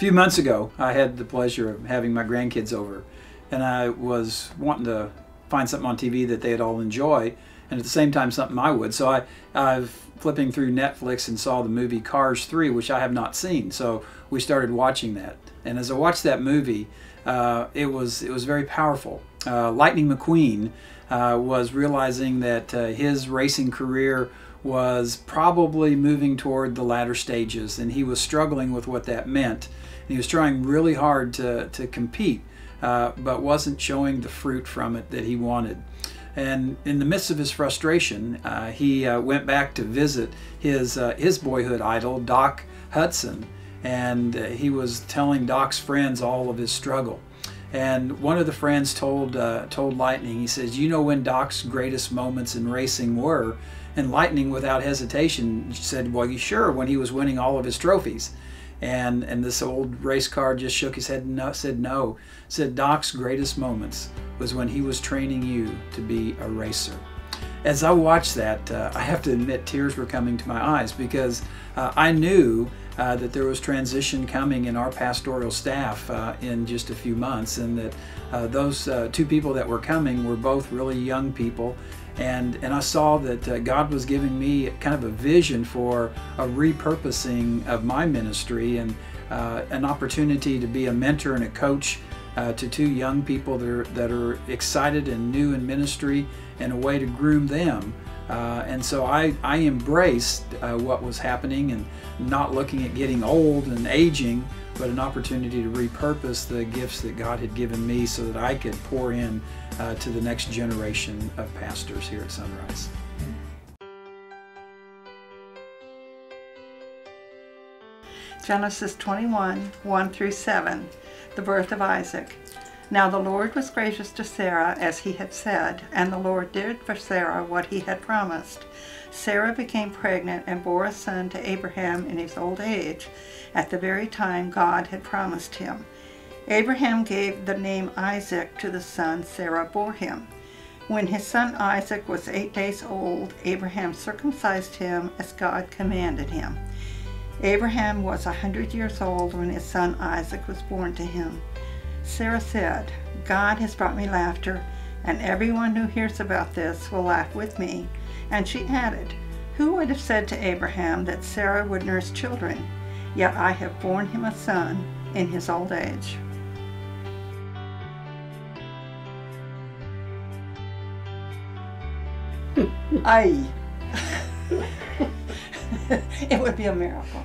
few months ago, I had the pleasure of having my grandkids over, and I was wanting to find something on TV that they'd all enjoy, and at the same time something I would. So I flipping through Netflix and saw the movie Cars 3, which I have not seen. So we started watching that, and as I watched that movie, it was very powerful. Lightning McQueen was realizing that his racing career was probably moving toward the latter stages, and he was struggling with what that meant. And he was trying really hard to compete, but wasn't showing the fruit from it that he wanted. And in the midst of his frustration, he went back to visit his boyhood idol, Doc Hudson, and he was telling Doc's friends all of his struggle. And one of the friends told Lightning, he says, "You know when Doc's greatest moments in racing were?" And Lightning, without hesitation, said, "Well, you sure, when he was winning all of his trophies." And this old race car just shook his head and said no. Said Doc's greatest moments was when he was training you to be a racer. As I watched that, I have to admit tears were coming to my eyes, because I knew that there was transition coming in our pastoral staff in just a few months, and that those two people that were coming were both really young people. And I saw that God was giving me kind of a vision for a repurposing of my ministry, and an opportunity to be a mentor and a coach to two young people that are excited and new in ministry, and a way to groom them. And so I embraced what was happening, and not looking at getting old and aging, but an opportunity to repurpose the gifts that God had given me so that I could pour in to the next generation of pastors here at Sunrise. Genesis 21, 1 through 7, the birth of Isaac. Now the Lord was gracious to Sarah as he had said, and the Lord did for Sarah what he had promised. Sarah became pregnant and bore a son to Abraham in his old age, at the very time God had promised him. Abraham gave the name Isaac to the son Sarah bore him. When his son Isaac was 8 days old, Abraham circumcised him as God commanded him. Abraham was 100 years old when his son Isaac was born to him. Sarah said, "God has brought me laughter, and everyone who hears about this will laugh with me." And she added, "Who would have said to Abraham that Sarah would nurse children? Yet I have borne him a son in his old age." Aye. It would be a miracle.